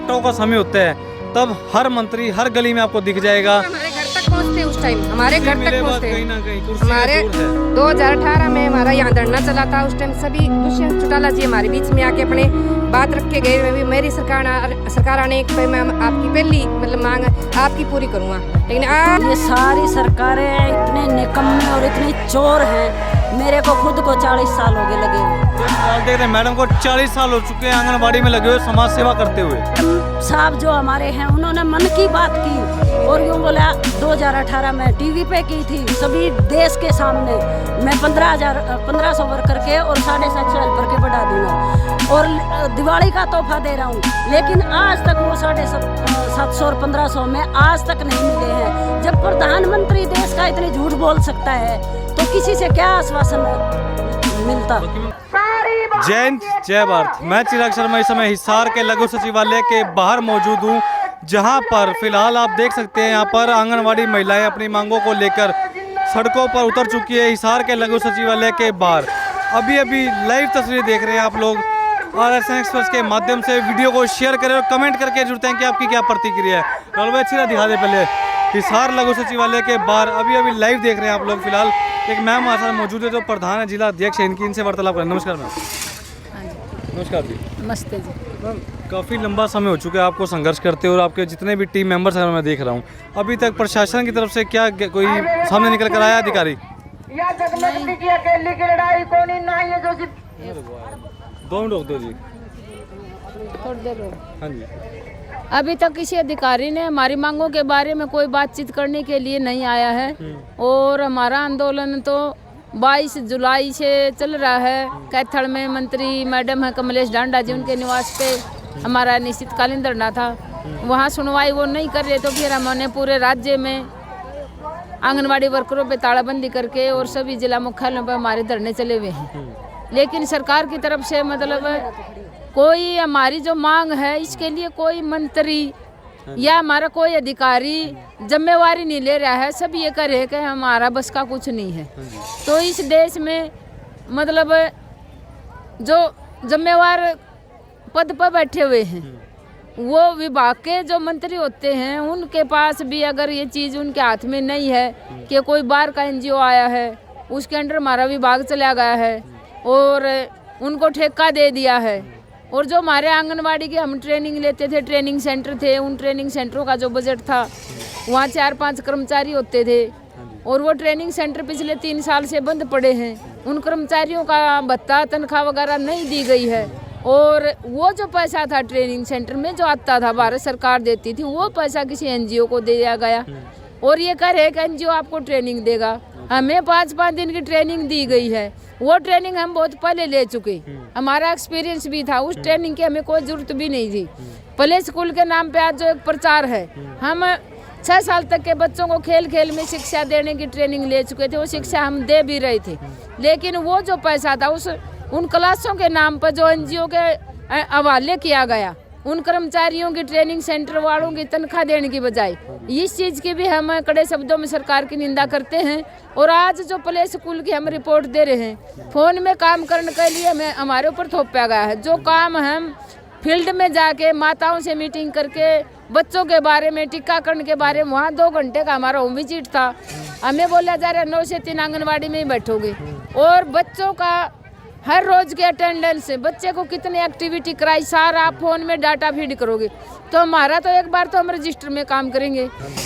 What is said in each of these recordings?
वोटों का समय होता है तब हर मंत्री हर गली में आपको दिख जाएगा। हमारे घर तक पहुँचते उस टाइम, हमारे घर तक पहुँचते। कहीं ना कहीं कुर्सी हमारे जरूर है। 2018 में हमारा यहाँ धरना चला था, उस टाइम सभी दुष्यंत चौटाला जी हमारे बीच में आके अपने बात रख के गए। मेरी सरकार आने के मैं आपकी पहली मतलब मांग आपकी पूरी करूँगा, लेकिन आज ये सारी सरकारें इतने निकम्मे और इतने चोर हैं। मेरे को खुद को 40 साल हो गए लगे हुए। देख रहे हैं मैडम को 40 साल हो चुके हैं आंगनबाड़ी में लगे हुए समाज सेवा करते हुए। साहब जो हमारे हैं उन्होंने मन की बात की और यूँ बोला 2018 में टीवी पे की थी सभी देश के सामने, मैं 1500 वर्कर के और 750 हेल्पर के बढ़ा दूंगा और दिवाली का तोहफा दे रहा हूँ। लेकिन आज तक वो 750 और 1500 में आज तक नहीं मिले हैं। जब प्रधानमंत्री देश का इतने झूठ बोल सकता है तो किसी से क्या आश्वासन मिलता। जय हिंद जय भारत। मैं चिराग शर्मा इस समय हिसार के लघु सचिवालय के बाहर मौजूद हूँ, जहाँ पर फिलहाल आप देख सकते हैं यहाँ पर आंगनवाड़ी महिलाएं अपनी मांगों को लेकर सड़कों पर उतर चुकी है। हिसार के लघु सचिवालय के बाहर अभी लाइव तस्वीर देख रहे हैं आप लोग। RSN एक्सप्रेस के माध्यम से वीडियो को शेयर करें और कमेंट करके जुड़ते हैं कि आपकी क्या प्रतिक्रिया है। रलवे छिरा दिखा दे पहले। हिसार लघु सचिवालय के बाहर अभी लाइव देख रहे हैं आप लोग। फिलहाल एक मैम हमारे साथ मौजूद है जो प्रधान है जिला अध्यक्ष है, इनकी इनसे वार्तालाप करें। नमस्कार मैम। नमस्कार जी। नमस्ते जी। मैम काफ़ी लंबा समय हो चुका है आपको संघर्ष करते और आपके जितने भी टीम मेंबर्स हैं मैं देख रहा हूँ, अभी तक प्रशासन की तरफ से क्या कोई सामने निकल कर आया अधिकारी? दो मिनट रोक दो जी। थोड़ी देर हाँ जी। अभी तक किसी अधिकारी ने हमारी मांगों के बारे में कोई बातचीत करने के लिए नहीं आया है और हमारा आंदोलन तो 22 जुलाई से चल रहा है। कैथल में मंत्री मैडम है कमलेश डांडा जी, उनके निवास पे हमारा निश्चितकालीन धरना था। वहाँ सुनवाई वो नहीं कर रहे तो फिर हमने पूरे राज्य में आंगनवाड़ी वर्करों पे तालाबंदी करके और सभी जिला मुख्यालयों पर हमारे धरने चले हुए हैं। लेकिन सरकार की तरफ से मतलब कोई हमारी जो मांग है इसके लिए कोई मंत्री या हमारा कोई अधिकारी जिम्मेवारी नहीं ले रहा है। सब ये कह रहे हैं कि हमारा बस का कुछ नहीं है। तो इस देश में मतलब जो जिम्मेवार पद पर बैठे हुए हैं वो विभाग के जो मंत्री होते हैं उनके पास भी अगर ये चीज़ उनके हाथ में नहीं है कि कोई बाहर का NGO आया है उसके अंडर हमारा विभाग चला गया है और उनको ठेका दे दिया है, और जो हमारे आंगनवाड़ी के हम ट्रेनिंग लेते थे, ट्रेनिंग सेंटर थे, उन ट्रेनिंग सेंटरों का जो बजट था वहाँ 4-5 कर्मचारी होते थे और वो ट्रेनिंग सेंटर पिछले 3 साल से बंद पड़े हैं। उन कर्मचारियों का भत्ता तनख्वाह वगैरह नहीं दी गई है और वो जो पैसा था ट्रेनिंग सेंटर में जो आता था भारत सरकार देती थी वो पैसा किसी NGO को दे दिया गया और ये कह रहे कि NGO आपको ट्रेनिंग देगा। हमें 5-5 दिन की ट्रेनिंग दी गई है, वो ट्रेनिंग हम बहुत पहले ले चुके, हमारा एक्सपीरियंस भी था, उस ट्रेनिंग की हमें कोई जरूरत भी नहीं थी। प्ले स्कूल के नाम पे आज जो एक प्रचार है, हम 6 साल तक के बच्चों को खेल खेल में शिक्षा देने की ट्रेनिंग ले चुके थे, वो शिक्षा हम दे भी रहे थे। लेकिन वो जो पैसा था उन क्लासों के नाम पर जो NGO के हवाले किया गया, उन कर्मचारियों की ट्रेनिंग सेंटर वालों की तनख्वाह देने की बजाय, इस चीज़ की भी हम कड़े शब्दों में सरकार की निंदा करते हैं। और आज जो प्ले स्कूल की हम रिपोर्ट दे रहे हैं, फ़ोन में काम करने के लिए हमें हमारे ऊपर थोपा गया है। जो काम हम फील्ड में जाके माताओं से मीटिंग करके बच्चों के बारे में, टीकाकरण के बारे में, वहाँ 2 घंटे का हमारा होम विजिट था, हमें बोला जा रहा है 9 से 3 आंगनबाड़ी में ही बैठोगे और बच्चों का हर रोज के अटेंडेंस, बच्चे को कितनी एक्टिविटी कराई, सारा आप फ़ोन में डाटा फीड करोगे तो हमारा तो एक बार तो हम रजिस्टर में काम करेंगे,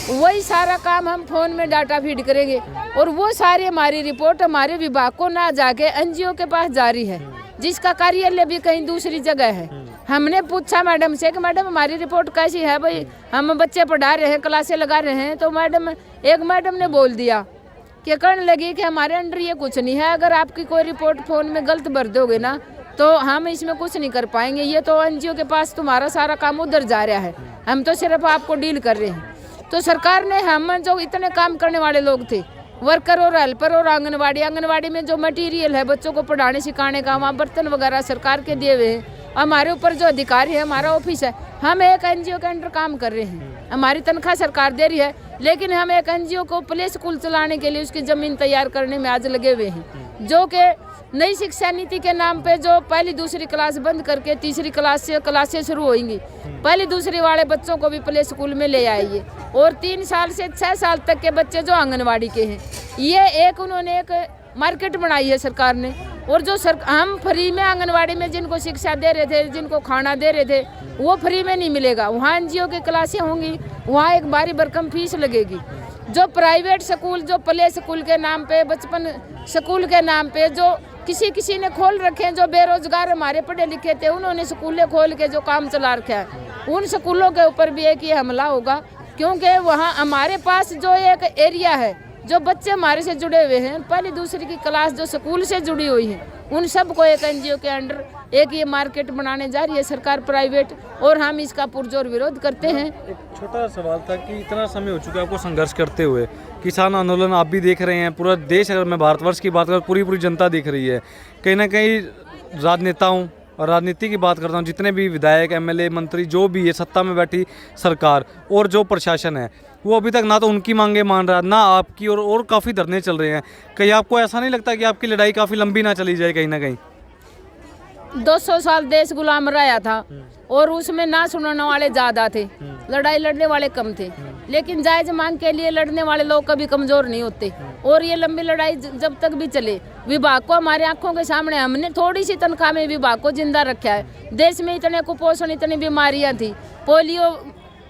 वही सारा काम हम फ़ोन में डाटा फीड करेंगे और वो सारी हमारी रिपोर्ट हमारे विभाग को ना जाके NGO के पास जारी है, जिसका कार्यालय भी कहीं दूसरी जगह है। हमने पूछा मैडम से कि मैडम हमारी रिपोर्ट कैसी है, भाई हम बच्चे पढ़ा रहे हैं, क्लासें लगा रहे हैं, तो एक मैडम ने बोल दिया कि कहने लगी कि हमारे अंडर ये कुछ नहीं है, अगर आपकी कोई रिपोर्ट फ़ोन में गलत भर दोगे ना तो हम इसमें कुछ नहीं कर पाएंगे, ये तो NGO के पास तुम्हारा सारा काम उधर जा रहा है, हम तो सिर्फ आपको डील कर रहे हैं। तो सरकार ने हम जो इतने काम करने वाले लोग थे, वर्कर और हेल्पर और आंगनवाड़ी में जो मटेरियल है बच्चों को पढ़ाने सिखाने का, वहाँ बर्तन वगैरह सरकार के दिए हुए हैं, हमारे ऊपर जो अधिकारी है, हमारा ऑफिस है, हम एक NGO के अंडर काम कर रहे हैं हमारी तनख्वाह सरकार दे रही है, लेकिन हम एक एनजीओ को प्ले स्कूल चलाने के लिए उसकी ज़मीन तैयार करने में आज लगे हुए हैं, जो कि नई शिक्षा नीति के नाम पे जो पहली दूसरी क्लास बंद करके तीसरी क्लासें शुरू होंगी, पहली दूसरी वाले बच्चों को भी प्ले स्कूल में ले आइए, और 3 साल से 6 साल तक के बच्चे जो आंगनवाड़ी के हैं, ये उन्होंने एक मार्केट बनाई है सरकार ने। और जो हम फ्री में आंगनवाड़ी में जिनको शिक्षा दे रहे थे, जिनको खाना दे रहे थे, वो फ्री में नहीं मिलेगा। वहाँ एनजीओ की क्लासें होंगी, वहाँ एक बारी भरकम फीस लगेगी। जो प्राइवेट स्कूल, जो प्ले स्कूल के नाम पे, बचपन स्कूल के नाम पे जो किसी ने खोल रखे हैं, जो बेरोजगार हमारे पढ़े लिखे थे, उन्होंने स्कूलें खोल के जो काम चला रखा है, उन स्कूलों के ऊपर भी एक ये हमला होगा। क्योंकि वहाँ हमारे पास जो एक एरिया है, जो बच्चे हमारे से जुड़े हुए हैं, पहली दूसरी की क्लास जो स्कूल से जुड़ी हुई है, उन सबको एक एनजीओ के अंडर एक ये मार्केट बनाने जा रही है सरकार प्राइवेट, और हम इसका पुरजोर विरोध करते हैं। एक छोटा सवाल था कि इतना समय हो चुका है आपको संघर्ष करते हुए, किसान आंदोलन आप भी देख रहे हैं, पूरा देश, अगर मैं भारतवर्ष की बात करूँ पूरी जनता देख रही है, कहीं ना कहीं राजनेताओं और राजनीति की बात करता हूँ, जितने भी विधायक, एमएलए, मंत्री, जो भी है सत्ता में बैठी सरकार और जो प्रशासन है, वो अभी तक ना तो उनकी मांगे मान रहा है, ना आपकी, और काफ़ी धरने चल रहे हैं। कहीं आपको ऐसा नहीं लगता कि आपकी लड़ाई काफ़ी लंबी ना चली जाए कहीं ना कहीं? 200 साल देश गुलाम रहा था, और उसमें ना सुनने वाले ज़्यादा थे, लड़ाई लड़ने वाले कम थे, लेकिन जायज़ मांग के लिए लड़ने वाले लोग कभी कमज़ोर नहीं होते। और ये लंबी लड़ाई जब तक भी चले, विभाग को हमारे आंखों के सामने, हमने थोड़ी सी तनख्वाह में विभाग को जिंदा रखा है। देश में इतने कुपोषण, इतनी बीमारियां थी, पोलियो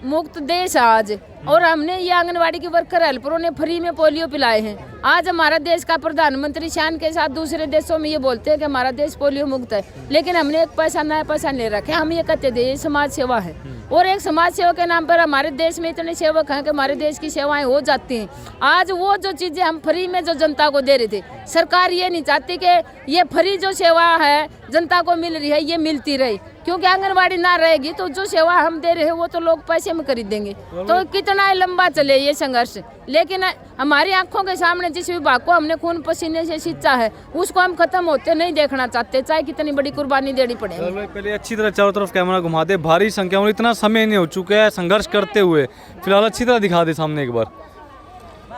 मुक्त देश आज, और हमने ये आंगनवाड़ी की वर्कर हेल्परों ने फ्री में पोलियो पिलाए हैं। आज हमारा देश का प्रधानमंत्री शान के साथ दूसरे देशों में ये बोलते हैं कि हमारा देश पोलियो मुक्त है, लेकिन हमने एक पैसा नया पैसा ले रखे। हम ये कहते थे ये समाज सेवा है, और एक समाज सेवा के नाम पर हमारे देश में इतने सेवक हैं कि हमारे देश की सेवाएं हो जाती हैं। आज वो जो चीज़ें हम फ्री में जो जनता को दे रहे थे, सरकार ये नहीं चाहती कि ये फ्री जो सेवा है जनता को मिल रही है ये मिलती रहे, क्योंकि आंगनवाड़ी ना रहेगी तो जो सेवा हम दे रहे हैं वो तो लोग पैसे में खरीदेंगे। तो कितना लंबा चले ये संघर्ष, लेकिन हमारी आंखों के सामने जिस विभाग को हमने खून पसीने से सींचा है, उसको हम खत्म होते नहीं देखना चाहते, चाहे कितनी बड़ी कुर्बानी देनी पड़े। पहले अच्छी तरह चारों तरफ कैमरा घुमा दे, भारी संख्या में, इतना समय नहीं हो चुका है संघर्ष करते हुए, फिलहाल अच्छी तरह दिखा दे सामने एक बार।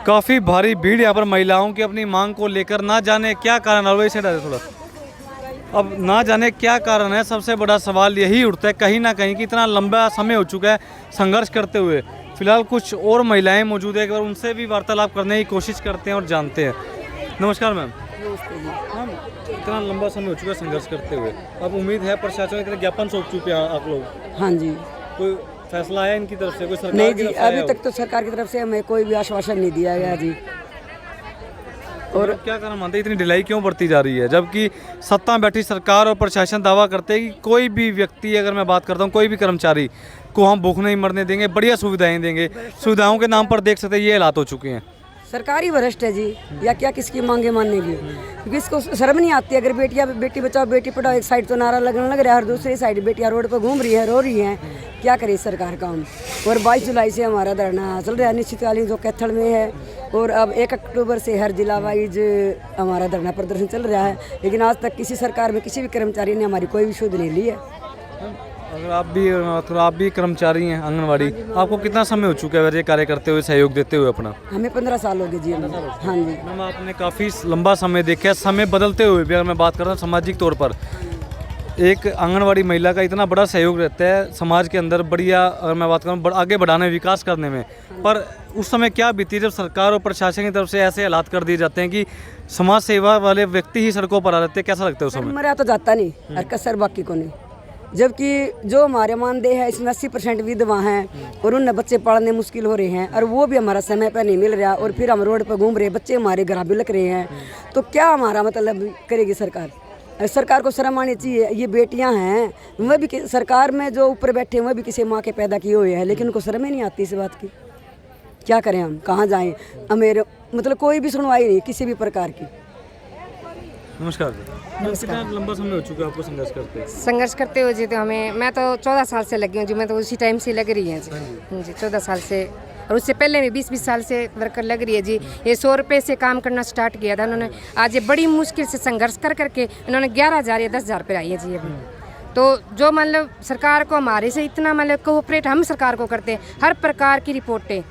काफ़ी भारी भीड़ यहाँ पर महिलाओं की अपनी मांग को लेकर, ना जाने क्या कारण है, वैसे थोड़ा अब ना जाने क्या कारण है, सबसे बड़ा सवाल यही उठता है कहीं ना कहीं कि इतना लंबा समय हो चुका है संघर्ष करते हुए। फिलहाल कुछ और महिलाएं मौजूद है, एक बार उनसे भी वार्तालाप करने की कोशिश करते हैं और जानते हैं। नमस्कार मैम। मैम, इतना लंबा समय हो चुका है संघर्ष करते हुए, अब उम्मीद है प्रशासन इतने ज्ञापन सौंप चुके हैं आप लोग? हाँ जी। कोई फैसला आया इनकी तरफ से? कोई सरकार नहीं की जी, तरफ से अभी आया तक तो सरकार की तरफ से हमें कोई भी आश्वासन नहीं दिया गया जी। और क्या कारण मानते हैं इतनी ढिलाई क्यों बढ़ती जा रही है, जबकि सत्ता में बैठी सरकार और प्रशासन दावा करते हैं कि कोई भी व्यक्ति, अगर मैं बात करता हूँ कोई भी कर्मचारी को हम भूख नहीं मरने देंगे, बढ़िया सुविधाएं देंगे। सुविधाओं के नाम पर देख सकते हैं ये हालात हो चुके हैं। सरकारी भ्रष्ट है जी, या क्या किसकी मांगे मानेगी, क्योंकि इसको शर्म नहीं आती। अगर बेटी बचाओ बेटी पढ़ाओ एक साइड तो नारा लगने लग रहा है, और दूसरी साइड बेटियां रोड पर घूम रही है, रो रही हैं, क्या करे सरकार काम। और 22 जुलाई से हमारा धरना चल रहा है अनिश्चितकालीन, जो कैथल में है, और अब 1 अक्टूबर से हर जिला वाइज हमारा धरना प्रदर्शन चल रहा है, लेकिन आज तक किसी सरकार में किसी भी कर्मचारी ने हमारी कोई भी सुध नहीं ली है। अगर आप भी कर्मचारी हैं आंगनवाड़ी, आपको कितना समय हो चुका है वैसे कार्य करते हुए, सहयोग देते हुए अपना? हमें 15 साल हो गए जी। हाँ जी मैम, आपने काफ़ी लंबा समय देखा, समय बदलते हुए भी। अगर मैं बात करता हूँ सामाजिक तौर पर, एक आंगनवाड़ी महिला का इतना बड़ा सहयोग रहता है समाज के अंदर, बढ़िया, अगर मैं बात करूँ आगे बढ़ाने, विकास करने में, पर उस समय क्या बीती जब सरकार और प्रशासन की तरफ से ऐसे हालात कर दिए जाते हैं कि समाज सेवा वाले व्यक्ति ही सड़कों पर आ जाते हैं? कैसा लगता है उस समय? मरा तो जाता नहीं और कसर बाकी को नहीं, जबकि जो हमारे मानदेय है इसमें 80% विधवा हैं, और उनने बच्चे पालने मुश्किल हो रहे हैं, और वो भी हमारा समय पर नहीं मिल रहा, और फिर हम रोड पर घूम रहे, बच्चे हमारे घर बिलक रहे हैं। तो क्या हमारा मतलब करेगी सरकार? सरकार को शर्म आनी चाहिए। ये बेटियां हैं, वह भी सरकार में जो ऊपर बैठे हैं वह भी किसी माँ के पैदा किए हुए हैं, लेकिन उनको शर्म ही नहीं आती इस बात की। क्या करें हम, कहाँ जाएं? हमें मतलब कोई भी सुनवाई नहीं किसी भी प्रकार की। नमस्कार। कितना लंबा समय हो चुका है आपको संघर्ष करते हुए जी? तो मैं तो 14 साल से लगी हूँ जी, मैं तो उसी टाइम से लग रही है जी 14 साल से, और उससे पहले भी 20 साल से वर्कर लग रही है जी। ये 100 रुपये से काम करना स्टार्ट किया था उन्होंने, आज ये बड़ी मुश्किल से संघर्ष कर करके उन्होंने 11,000 या 10,000 रुपये आई है जी अभी। तो जो मतलब सरकार को हमारे से इतना मतलब कोऑपरेट हम सरकार को करते हैं, हर प्रकार की रिपोर्टें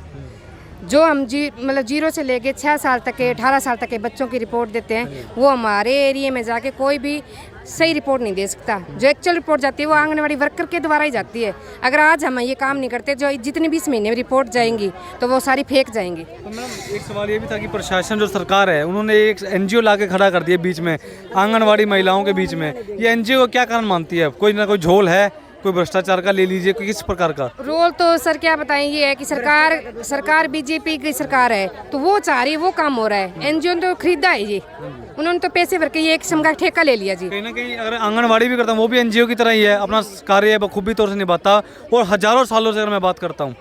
जो हम मतलब 0 से लेके 6 साल तक के 18 साल तक के बच्चों की रिपोर्ट देते हैं, वो हमारे एरिया में जाके कोई भी सही रिपोर्ट नहीं दे सकता। जो एक्चुअल रिपोर्ट जाती है वो आंगनवाड़ी वर्कर के द्वारा ही जाती है। अगर आज हम ये काम नहीं करते, जो जितनी भी इस महीने में रिपोर्ट जाएंगी तो वो सारी फेंक जाएंगी। तो मैम एक सवाल ये भी था कि प्रशासन जो सरकार है उन्होंने एक NGO ला के खड़ा कर दिया बीच में आंगनवाड़ी महिलाओं के बीच में, ये NGO क्या कारण मानती है? कोई ना कोई झोल है, कोई भ्रष्टाचार का ले लीजिए, कोई किस प्रकार का रोल? तो सर क्या बताएं, ये है कि सरकार बीजेपी की सरकार है तो वो चाह रही है, वो काम हो रहा है। NGO ने तो खरीदा है ये, उन्होंने तो पैसे भर के ये एक किस्म का ठेका ले लिया जी। कहीं ना कहीं अगर आंगनवाड़ी भी करता हूँ वो भी NGO की तरह ही है, अपना कार्य बखूबी तौर से निभाता। और हजारों सालों से अगर मैं बात करता हूँ,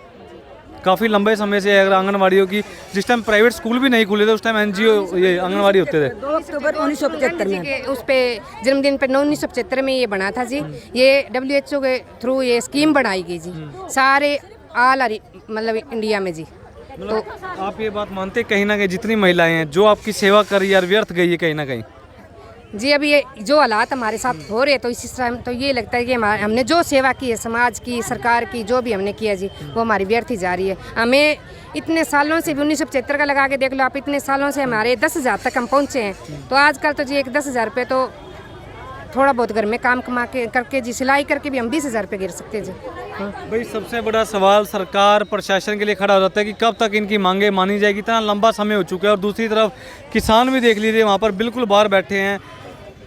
काफ़ी लंबे समय से अगर आंगनवाड़ियों की, जिस टाइम प्राइवेट स्कूल भी नहीं खुले थे उस टाइम NGO ये आंगनवाड़ी होते थे। 2 अक्टूबर 1975 में उस पे जन्मदिन पे 1975 में ये बना था जी। ये WHO के थ्रू ये स्कीम बनाई गई जी, सारे मतलब इंडिया में जी। तो आप ये बात मानते कहीं ना कहीं जितनी महिलाएं हैं जो आपकी सेवा कर रही है व्यर्थ गई है कहीं ना कहीं? जी अभी ये जो हालात हमारे साथ हो रहे हैं तो इस टाइम तो ये लगता है कि हमने जो सेवा की है समाज की, सरकार की, जो भी हमने किया जी वो हमारी व्यर्थ ही जा रही है। हमें इतने सालों से भी 1975 का लगा के देख लो आप, इतने सालों से हमारे 10,000 तक हम पहुँचे हैं। तो आजकल तो जी एक 10,000 रुपये तो थोड़ा बहुत घर में काम कमा के करके जी, सिलाई करके भी हम 20,000 रुपये गिर सकते हैं जी। भाई सबसे बड़ा सवाल सरकार प्रशासन के लिए खड़ा हो जाता है कि कब तक इनकी मांगे मानी जाएगी। इतना लंबा समय हो चुका है और दूसरी तरफ किसान भी देख लीजिए वहाँ पर बिल्कुल बाहर बैठे हैं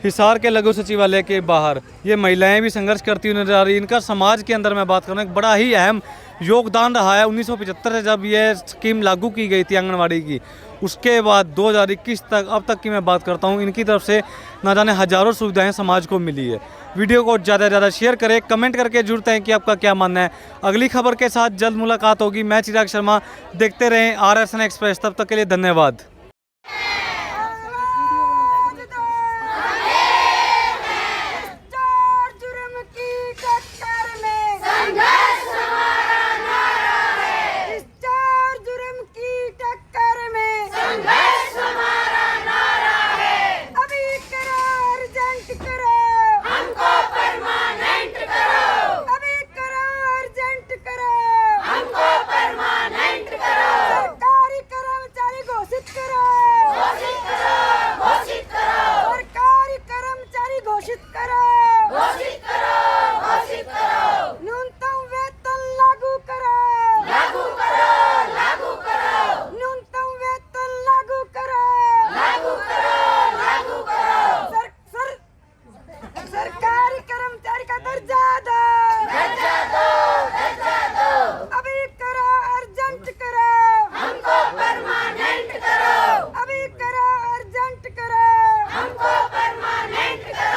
हिसार के लघु सचिवालय के बाहर। ये महिलाएं भी संघर्ष करती हुई नजर आ रही है। इनका समाज के अंदर मैं बात करूँ एक बड़ा ही अहम योगदान रहा है। 1975 से जब ये स्कीम लागू की गई थी आंगनवाड़ी की, उसके बाद 2021 तक अब तक की मैं बात करता हूँ, इनकी तरफ से ना जाने हजारों सुविधाएं समाज को मिली है। वीडियो को ज़्यादा से ज़्यादा शेयर करें, कमेंट करके जुड़ते हैं कि आपका क्या मानना है। अगली खबर के साथ जल्द मुलाकात होगी। मैं चिराग शर्मा, देखते रहें RSN एक्सप्रेस। तब तक के लिए धन्यवाद।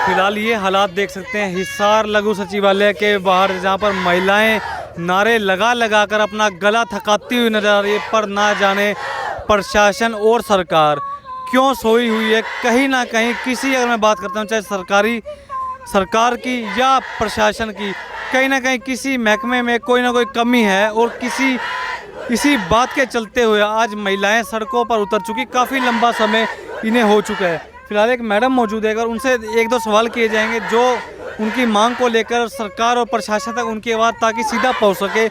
फिलहाल ये हालात देख सकते हैं हिसार लघु सचिवालय के बाहर, जहाँ पर महिलाएं नारे लगा लगा कर अपना गला थकाती हुई नजर आ रही है। पर ना जाने प्रशासन और सरकार क्यों सोई हुई है। कहीं ना कहीं किसी, अगर मैं बात करता हूँ चाहे सरकार की या प्रशासन की, कहीं ना कहीं किसी महकमे में कोई ना कोई कमी है। और इसी बात के चलते हुए आज महिलाएं सड़कों पर उतर चुकी। काफ़ी लंबा समय इन्हें हो चुका है। फिलहाल एक मैडम मौजूद है, अगर उनसे एक दो सवाल किए जाएंगे जो उनकी मांग को लेकर सरकार और प्रशासन तक उनकी आवाज़ ताकि सीधा पहुंच सके,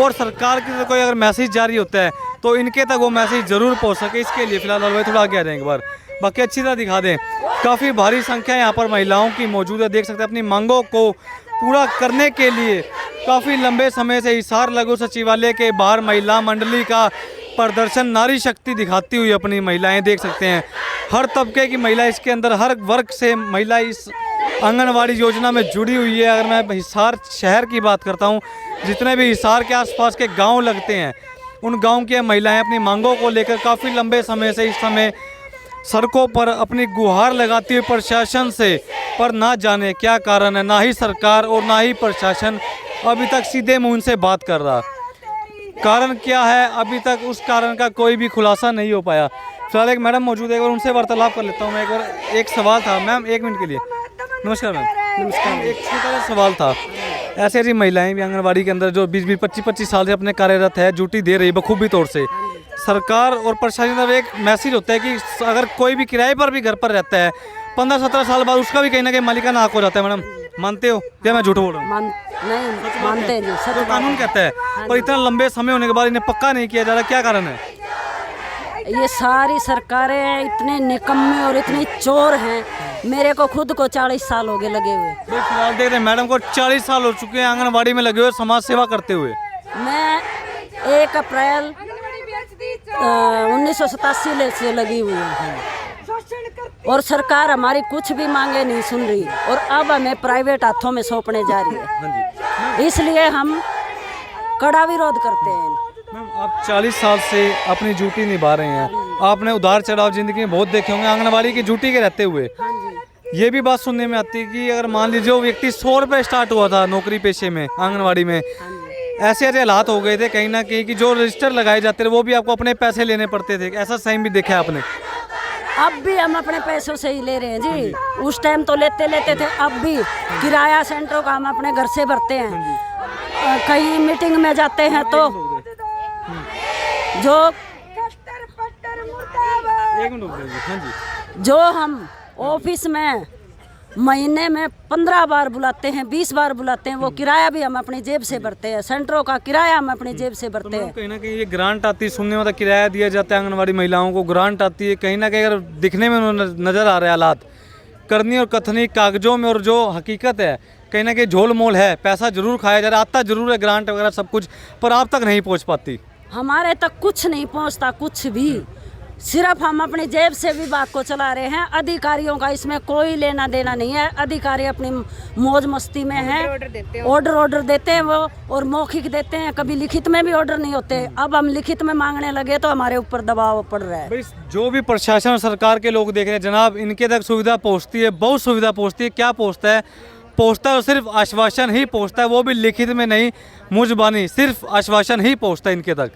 और सरकार की तरफ कोई अगर मैसेज जारी होता है तो इनके तक वो मैसेज ज़रूर पहुंच सके। इसके लिए फिलहाल भाई थोड़ा आगे आ जाएंगे, एक बार बाकी अच्छी तरह दिखा दें। काफ़ी भारी संख्या यहाँ पर महिलाओं की मौजूद है, देख सकते हैं। अपनी मांगों को पूरा करने के लिए काफ़ी लंबे समय से हिसार लघु सचिवालय के बाहर महिला मंडली का प्रदर्शन, नारी शक्ति दिखाती हुई अपनी महिलाएं देख सकते हैं। हर तबके की महिला इसके अंदर, हर वर्ग से महिला इस आंगनवाड़ी योजना में जुड़ी हुई है। अगर मैं हिसार शहर की बात करता हूं, जितने भी हिसार के आसपास के गांव लगते हैं, उन गांव की महिलाएं अपनी मांगों को लेकर काफ़ी लंबे समय से इस समय सड़कों पर अपनी गुहार लगाती हुई प्रशासन से, पर ना जाने क्या कारण है, ना ही सरकार और ना ही प्रशासन अभी तक सीधे मुंह से बात कर रहा। कारण क्या है, अभी तक उस कारण का कोई भी खुलासा नहीं हो पाया। फिलहाल एक मैडम मौजूद है और उनसे वार्तालाप कर लेता हूँ मैं। एक सवाल था मैम, 1 मिनट के लिए। नमस्कार मैम। नमस्कार। एक छोटा सा सवाल था, ऐसे ऐसी महिलाएं भी आंगनबाड़ी के अंदर जो 20-20, 25-25 साल से अपने कार्यरत है, ड्यूटी दे रही बखूबी तौर से, सरकार और प्रशासन का एक मैसेज होता है कि अगर कोई भी किराए पर भी घर पर रहता है 15-17 साल बाद उसका भी कहीं ना कहीं मालिकाना हक हो जाता है। मैडम मानते हो या मैं झूठ बोल रहा हूँ? नहीं मानते नहीं, सच तो बात कानून कहता है, पर इतना लंबे समय होने के बाद इन्हें पक्का नहीं किया जा रहा, क्या कारण है? ये सारी सरकारें इतने निकम्मे और इतनी चोर हैं। मेरे को खुद को 40 साल हो गए लगे हुए। तो फिलहाल देख रहे हैं मैडम को 40 साल हो चुके हैं आंगनबाड़ी में लगे हुए, समाज सेवा करते हुए। मैं 1 अप्रैल 1987 से लगी हुई हूँ और सरकार हमारी कुछ भी मांगे नहीं सुन रही और अब हमें प्राइवेट हाथों में सौंपने जा रही है, इसलिए हम कड़ा विरोध करते हैं। मैम आप 40 साल से अपनी ड्यूटी निभा रहे हैं, आपने उतार चढ़ाव जिंदगी में बहुत देखे होंगे आंगनबाड़ी की ड्यूटी के रहते हुए। ये भी बात सुनने में आती है कि अगर मान लीजिए वो व्यक्ति 100 रुपये स्टार्ट हुआ था नौकरी पेशे में आंगनबाड़ी में, ऐसे ऐसे हालात हो गए थे कहीं ना कहीं कि जो रजिस्टर लगाए जाते थे वो भी आपको अपने पैसे लेने पड़ते थे, ऐसा सही भी देखा आपने? अब भी हम अपने पैसों से ही ले रहे हैं जी, उस टाइम तो लेते थे, अब भी किराया सेंटरों का हम अपने घर से भरते हैं। कहीं मीटिंग में जाते हैं तो जो जो हम ऑफिस में महीने में 15 बार बुलाते हैं, 20 बार बुलाते हैं, वो किराया भी हम अपनी जेब से भरते हैं, सेंटरों का किराया हम अपनी जेब से भरते हैं। कहीं ना कहीं ये ग्रांट आती है, सुनने में तो किराया दिया जाता है आंगनबाड़ी महिलाओं को, ग्रांट आती है, कहीं ना कहीं अगर दिखने में नज़र आ रहे हालात, करनी और कथनी कागजों में और जो हकीकत है कहीं ना कहीं झोल मोल है, पैसा जरूर खाया जा रहा है, आता जरूर है ग्रांट वगैरह सब कुछ, पर आप तक नहीं पहुँच पाती। हमारे तक कुछ नहीं पहुंचता, कुछ भी, सिर्फ हम अपनी जेब से विभाग को चला रहे हैं। अधिकारियों का इसमें कोई लेना देना नहीं है, अधिकारी अपनी मौज मस्ती में हैं, ऑर्डर देते हैं वो, और मौखिक देते हैं, कभी लिखित में भी ऑर्डर नहीं होते। अब हम लिखित में मांगने लगे तो हमारे ऊपर दबाव पड़ रहा है। भाई जो भी प्रशासन और सरकार के लोग देख रहे हैं जनाब, इनके तक सुविधा पहुँचती है, बहुत सुविधा पहुँचती है। क्या पहुँचता है? पहुँचता है सिर्फ आश्वासन ही पहुँचता है, वो भी लिखित में नहीं, मुंजबानी, सिर्फ आश्वासन ही पहुँचता है इनके तक।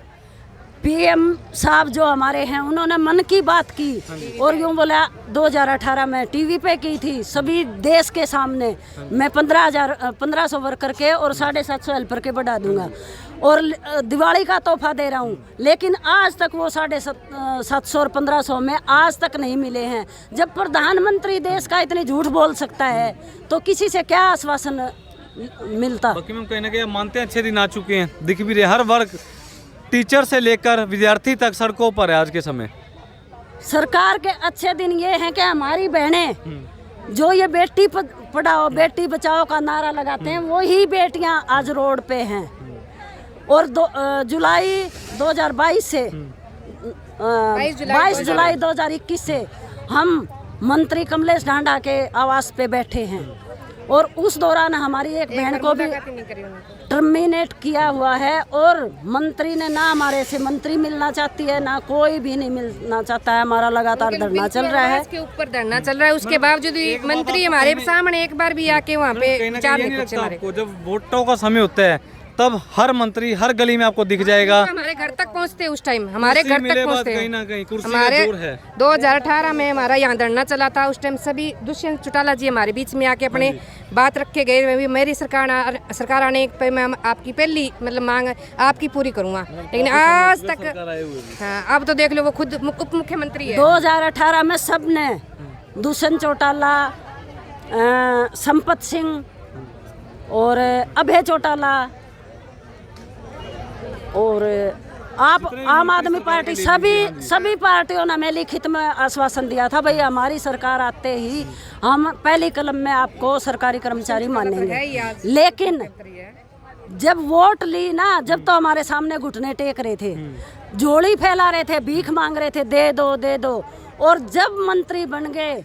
पीएम साहब जो हमारे हैं उन्होंने मन की बात की और यूँ बोला 2018 में टीवी पे की थी सभी देश के सामने, मैं 1500 वर्कर के और 750 हेल्पर के बढ़ा दूंगा और दिवाली का तोहफा दे रहा हूँ, लेकिन आज तक वो 750 और 1500 में आज तक नहीं मिले हैं। जब प्रधानमंत्री देश का इतनी झूठ बोल सकता है तो किसी से क्या आश्वासन मिलता? बाकी में कहीं ना कहीं मानते हैं अच्छे दिन आ चुके हैं, दिख भी रहे, हर वर्ग टीचर से लेकर विद्यार्थी तक सड़कों पर है आज के समय। सरकार के अच्छे दिन ये हैं कि हमारी बहनें जो ये बेटी पढ़ाओ बेटी बचाओ का नारा लगाते हैं, वही बेटियां आज रोड पे हैं। और जुलाई 2022 से 22 जुलाई 2021 से हम मंत्री कमलेश ढांडा के आवास पे बैठे हैं और उस दौरान हमारी एक बहन को भी टर्मिनेट किया हुआ है और मंत्री ने ना हमारे से मंत्री मिलना चाहती है, ना कोई भी नहीं मिलना चाहता है। हमारा लगातार धरना चल रहा है, इसके ऊपर धरना चल रहा है, उसके बावजूद भी मंत्री हमारे सामने एक बार भी आके वहाँ पे विचार नहीं पूछे हमारे। जब वोटों का समय होता है तब हर मंत्री हर गली में आपको दिख जाएगा, हमारे घर तक पहुँचते उस टाइम, हमारे घर तक पहुँचते कहीं ना कहीं कुर्सी हमारे दूर है। 2018 में हमारा यहाँ धरना चला था, उस टाइम सभी दुष्यंत चौटाला जी हमारे बीच में आके अपने बात रख के गए। मेरी सरकार आने पे मैं आपकी पहली मतलब मांग आपकी पूरी करूँगा, लेकिन आज तक हाँ, अब तो देख लो वो खुद उप मुख्यमंत्री है। 2018 में सब ने दुष्यंत चौटाला, संपत सिंह और अभय चौटाला और आप आम आदमी पार्टी सभी पार्टियों ने हमें लिखित में आश्वासन दिया था, भाई हमारी सरकार आते ही हम पहली कलम में आपको सरकारी कर्मचारी मानेंगे। लेकिन जब वोट ली ना, जब तो हमारे सामने घुटने टेक रहे थे, झोली फैला रहे थे, भीख मांग रहे थे, दे दो दे दो, और जब मंत्री बन गए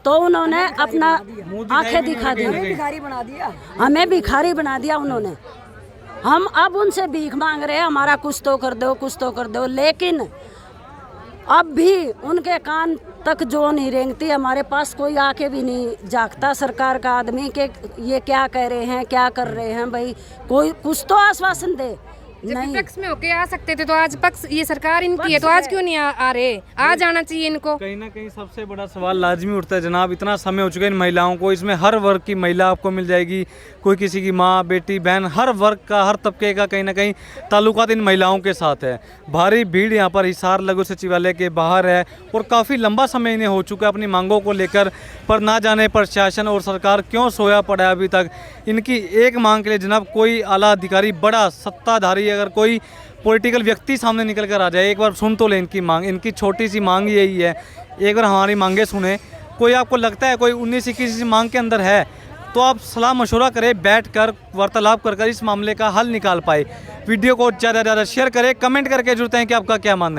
तो उन्होंने अपना आंखें दिखा दी, हमें भिखारी बना दिया उन्होंने। हम अब उनसे भीख मांग रहे हैं, हमारा कुछ तो कर दो, कुछ तो कर दो, लेकिन अब भी उनके कान तक जो नहीं रेंगती, हमारे पास कोई आके भी नहीं जागता सरकार का आदमी के ये क्या कह रहे हैं, क्या कर रहे हैं। भाई कोई कुछ तो आश्वासन दे, जब विपक्ष में होके आ सकते थे तो आज पक्ष ये सरकार इनकी है तो आज क्यों नहीं आ रहे? आ जाना चाहिए इनको। कहीं ना कहीं सबसे बड़ा सवाल लाजमी उठता है जनाब, इतना समय हो चुका है इन महिलाओं को, इसमें हर वर्ग की महिला आपको मिल जाएगी, कोई किसी की माँ बेटी बहन, हर वर्ग का हर तबके का कहीं ना कहीं ताल्लुकात इन महिलाओं के साथ है। भारी भीड़ यहाँ पर हिसार लघु सचिवालय के बाहर है और काफ़ी लंबा समय इन्हें हो चुका है अपनी मांगों को लेकर, पर ना जाने प्रशासन और सरकार क्यों सोया पड़ा है अभी तक। इनकी एक मांग के लिए जनाब कोई आला अधिकारी, बड़ा सत्ताधारी, अगर कोई पॉलिटिकल व्यक्ति सामने निकल कर आ जाए, एक बार सुन तो ले इनकी मांग। इनकी छोटी सी मांग यही है, एक बार हमारी मांगे सुने। कोई आपको लगता है कोई 19-21 मांग के अंदर है तो आप सलाह मशवरा करें, बैठकर वार्तालाप कर इस मामले का हल निकाल पाए। वीडियो को ज़्यादा से ज़्यादा शेयर करें, कमेंट करके जरूर बताएं कि आपका क्या मानना है।